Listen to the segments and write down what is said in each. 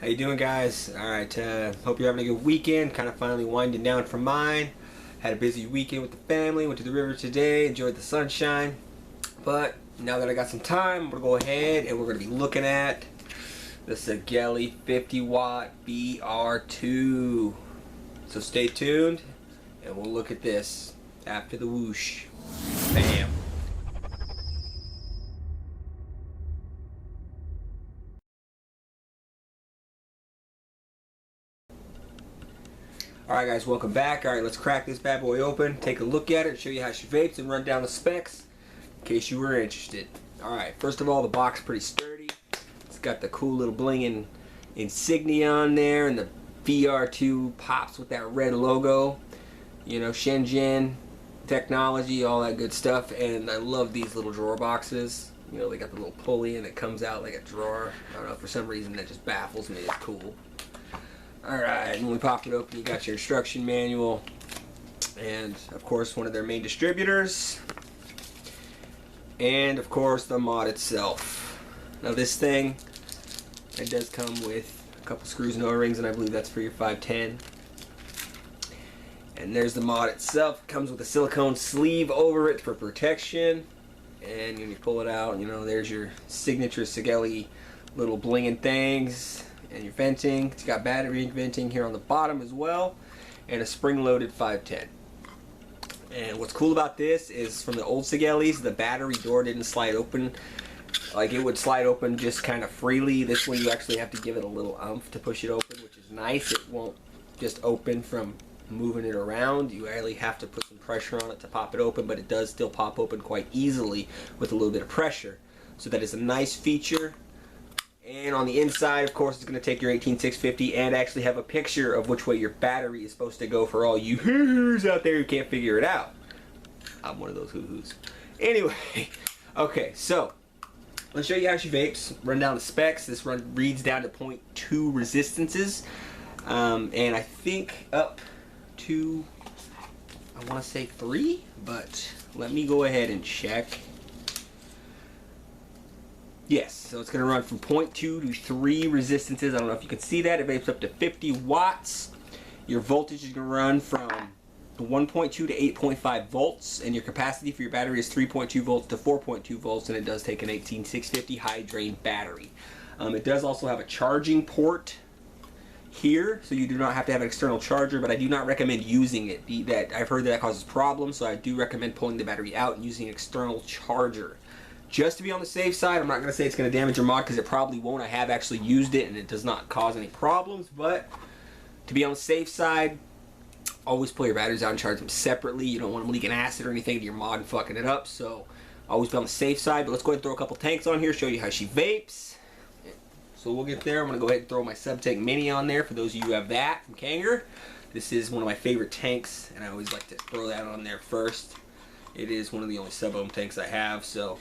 How you doing, guys? Alright, hope you're having a good weekend. Kind of finally winding down from mine. Had a busy weekend with the family. Went to the river today. Enjoyed the sunshine. But now that I got some time, we're going to go ahead and we're going to be looking at the Sigelei 50 Watt Vr2. So stay tuned and we'll look at this after the whoosh. Bam. Alright guys, welcome back. Alright, let's crack this bad boy open, take a look at it, show you how she vapes, and run down the specs in case you were interested. Alright, first of all, the box is pretty sturdy. It's got the cool little blinging insignia on there, and the VR2 pops with that red logo. You know, Shenzhen technology, all that good stuff. And I love these little drawer boxes. You know, they got the little pulley and it comes out like a drawer. I don't know, for some reason that just baffles me. It's cool. Alright, when we pop it open, you got your instruction manual and of course one of their main distributors, and of course the mod itself. Now this thing, it does come with a couple screws and O-rings, and I believe that's for your 510. And there's the mod itself. It comes with a silicone sleeve over it for protection, and when you pull it out, you know, there's your signature Sigelei little blinging things. And your venting, it's got battery venting here on the bottom as well, and a spring-loaded 510. And what's cool about this is, from the old Sigeleis, the battery door didn't slide open. Like, it would slide open just kind of freely. This one you actually have to give it a little oomph to push it open, which is nice. It won't just open from moving it around. You really have to put some pressure on it to pop it open, but it does still pop open quite easily with a little bit of pressure. So that is a nice feature. And on the inside, of course, it's going to take your 18650 and actually have a picture of which way your battery is supposed to go for all you hoo-hoos out there who can't figure it out. I'm one of those hoo-hoos. Anyway, okay, so let's show you how she vapes. Run down the specs. This run reads down to 0.2 resistances. And I think up to, I want to say 3, but let me go ahead and check. Yes, so it's going to run from 0.2 to 3 resistances. I don't know if you can see that. It vapes up to 50 watts. Your voltage is going to run from 1.2 to 8.5 volts. And your capacity for your battery is 3.2 volts to 4.2 volts. And it does take an 18650 high drain battery. It does also have a charging port here, so you do not have to have an external charger, but I do not recommend using it. I've heard that causes problems, so I do recommend pulling the battery out and using an external charger. Just to be on the safe side. I'm not going to say it's going to damage your mod, because it probably won't. I have actually used it and it does not cause any problems, but to be on the safe side, always pull your batteries out and charge them separately. You don't want them leaking acid or anything to your mod and fucking it up, so always be on the safe side. But let's go ahead and throw a couple tanks on here, show you how she vapes. So we'll get there. I'm going to go ahead and throw my Subtank Mini on there for those of you who have that from Kanger. This is one of my favorite tanks, and I always like to throw that on there first. It is one of the only sub-ohm tanks I have, so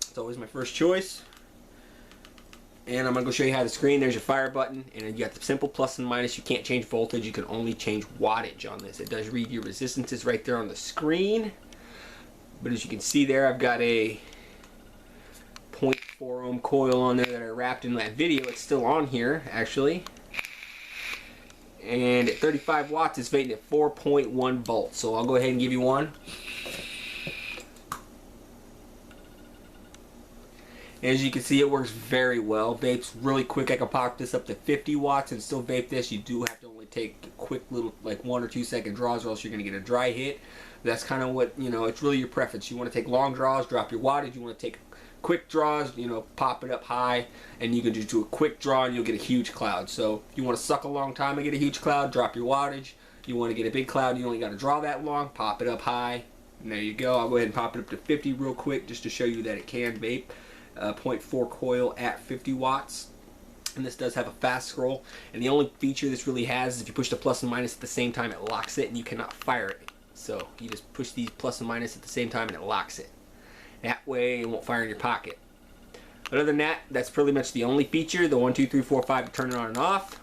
it's always my first choice. And I'm going to go show you how the screen, there's your fire button, and then you got the simple plus and minus. You can't change voltage, you can only change wattage on this. It does read your resistances right there on the screen. But as you can see there, I've got a 0.4 ohm coil on there that I wrapped in that video. It's still on here, actually. And at 35 watts, it's vaping at 4.1 volts. So I'll go ahead and give you one. As you can see, it works very well. Vapes really quick. I can pop this up to 50 watts and still vape this. You do have to only take quick little, like 1 or 2 second draws, or else you're going to get a dry hit. That's kind of what, you know, it's really your preference. You want to take long draws, drop your wattage. You want to take quick draws, you know, pop it up high, and you can just do a quick draw and you'll get a huge cloud. So if you want to suck a long time and get a huge cloud, drop your wattage. You want to get a big cloud, you only got to draw that long, pop it up high, and there you go. I'll go ahead and pop it up to 50 real quick just to show you that it can vape. 0.4 coil at 50 watts, and this does have a fast scroll, and the only feature this really has is if you push the plus and minus at the same time, it locks it and you cannot fire it. So you just push these plus and minus at the same time and it locks it. That way it won't fire in your pocket. But other than that, that's pretty much the only feature. The 1, 2, 3, 4, 5 to turn it on and off.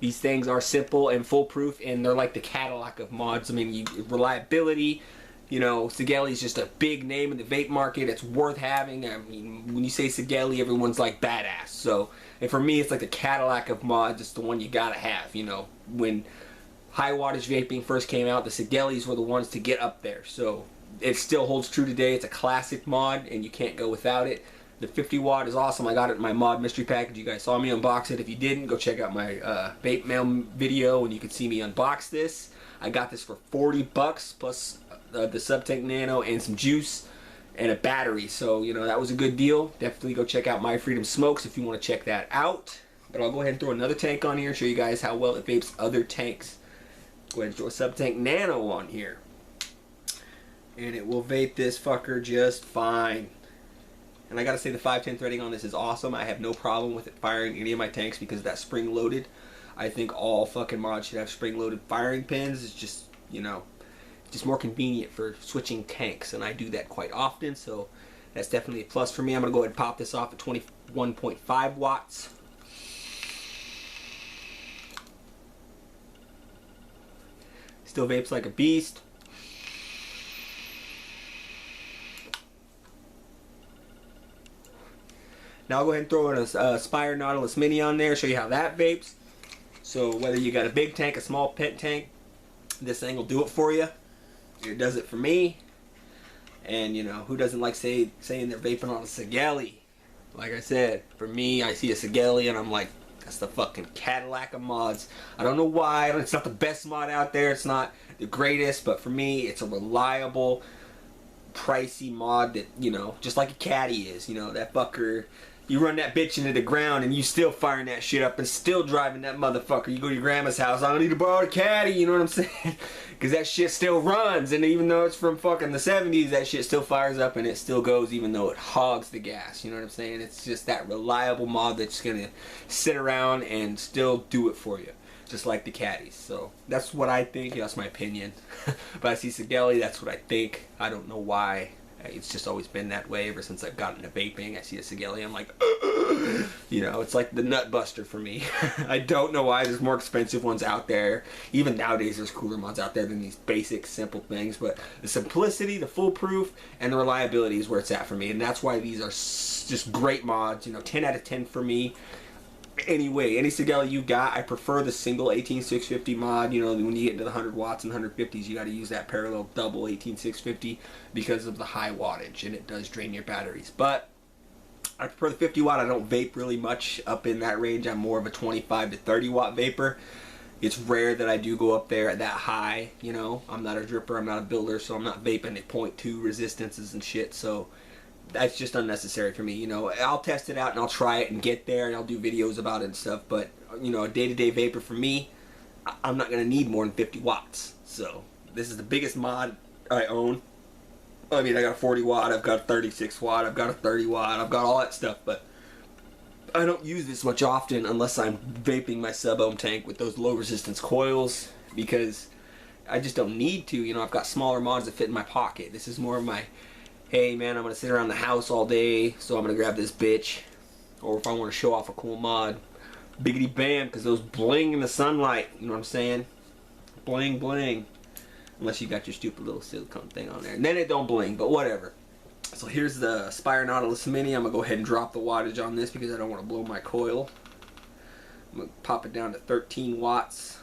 These things are simple and foolproof, and they're like the Cadillac of mods. I mean, reliability, You know, Sigelei is just a big name in the vape market. It's worth having. I mean, when you say Sigelei, everyone's like badass. So, and for me, it's like the Cadillac of mods. It's the one you gotta have. You know, when high wattage vaping first came out, the Sigeleis were the ones to get up there. So it still holds true today. It's a classic mod, and you can't go without it. The 50 watt is awesome. I got it in my mod mystery package. You guys saw me unbox it. If you didn't, go check out my vape mail video, and you can see me unbox this. I got this for 40 bucks plus the Subtank Nano and some juice and a battery. So, you know, that was a good deal. Definitely go check out My Freedom Smokes if you want to check that out. But I'll go ahead and throw another tank on here, show you guys how well it vapes other tanks. Go ahead and throw a Subtank Nano on here. And it will vape this fucker just fine. And I gotta say, the 510 threading on this is awesome. I have no problem with it firing any of my tanks because that's spring loaded. I think all fucking mods should have spring loaded firing pins. It's just, you know, just more convenient for switching tanks, and I do that quite often, so that's definitely a plus for me. I'm gonna go ahead and pop this off at 21.5 watts. Still vapes like a beast. Now I'll go ahead and throw in a Spire Nautilus Mini on there, show you how that vapes. So whether you got a big tank, a small pet tank, this thing will do it for you. It does it for me. And, you know, who doesn't like saying they're vaping on a Sigelei? Like I said, for me, I see a Sigelei and I'm like, that's the fucking Cadillac of mods. I don't know why. It's not the best mod out there. It's not the greatest, but for me, it's a reliable, pricey mod that, you know, just like a Caddy is. You know, that fucker, you run that bitch into the ground and you still firing that shit up and still driving that motherfucker. You go to your grandma's house, I don't need to borrow a Caddy, you know what I'm saying? Because that shit still runs, and even though it's from fucking the 70s, that shit still fires up and it still goes even though it hogs the gas, you know what I'm saying? It's just that reliable mod that's gonna sit around and still do it for you, just like the Caddies. So that's what I think. That's my opinion. But I see Sigelei, that's what I think. I don't know why. It's just always been that way ever since I've gotten into vaping. I see a Sigelei, I'm like, you know, it's like the nut buster for me. I don't know why. There's more expensive ones out there. Even nowadays, there's cooler mods out there than these basic, simple things. But the simplicity, the foolproof, and the reliability is where it's at for me. And that's why these are just great mods. You know, 10 out of 10 for me. Anyway, any Sigelei you got, I prefer the single 18650 mod. You know, when you get into the 100 watts and 150s, you got to use that parallel double 18650 because of the high wattage, and it does drain your batteries. But I prefer the 50 watt. I don't vape really much up in that range. I'm more of a 25 to 30 watt vapor. It's rare that I do go up there at that high. You know, I'm not a dripper, I'm not a builder, so I'm not vaping at 0.2 resistances and shit. So that's just unnecessary for me. You know, I'll test it out and I'll try it and get there and I'll do videos about it and stuff, but, you know, a day-to-day vapor for me, I'm not going to need more than 50 watts. So this is the biggest mod I own. I mean, I got a 40 watt, I've got a 36 watt, I've got a 30 watt, I've got all that stuff, but I don't use this much often unless I'm vaping my sub-ohm tank with those low resistance coils, because I just don't need to. You know, I've got smaller mods that fit in my pocket. This is more of my, hey man, I'm going to sit around the house all day, so I'm going to grab this bitch. Or if I want to show off a cool mod, biggity bam, because those bling in the sunlight, you know what I'm saying? Bling bling. Unless you got your stupid little silicone thing on there. And then it don't bling, but whatever. So here's the Spire Nautilus Mini. I'm going to go ahead and drop the wattage on this because I don't want to blow my coil. I'm going to pop it down to 13 watts.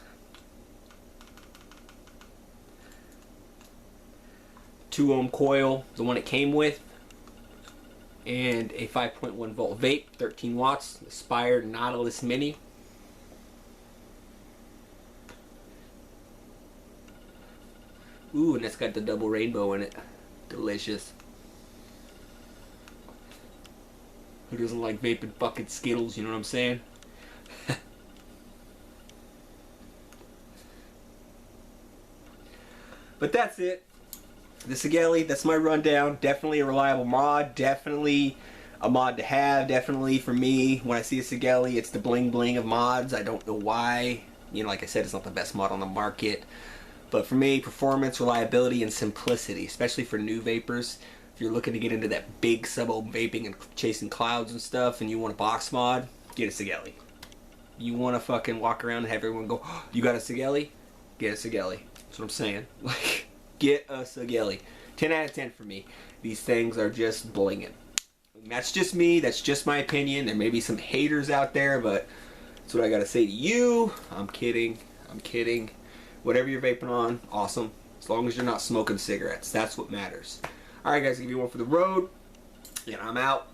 2 ohm coil, the one it came with, and a 5.1 volt vape, 13 watts, the Spire Nautilus Mini. Ooh, and that's got the double rainbow in it. Delicious. Who doesn't like vaping fucking Skittles, you know what I'm saying? But that's it. The Sigelei, that's my rundown. Definitely a reliable mod. Definitely a mod to have. Definitely for me, when I see a Sigelei, it's the bling bling of mods. I don't know why. You know, like I said, it's not the best mod on the market. But for me, performance, reliability, and simplicity, especially for new vapors. If you're looking to get into that big sub-ohm vaping and chasing clouds and stuff, and you want a box mod, get a Sigelei. You want to fucking walk around and have everyone go, oh, you got a Sigelei? Get a Sigelei. That's what I'm saying. Like, get a Sigelei. 10 out of 10 for me. These things are just blinging. That's just me. That's just my opinion. There may be some haters out there, but that's what I got to say to you. I'm kidding. I'm kidding. Whatever you're vaping on, awesome. As long as you're not smoking cigarettes. That's what matters. Alright guys, give me one for the road. And I'm out.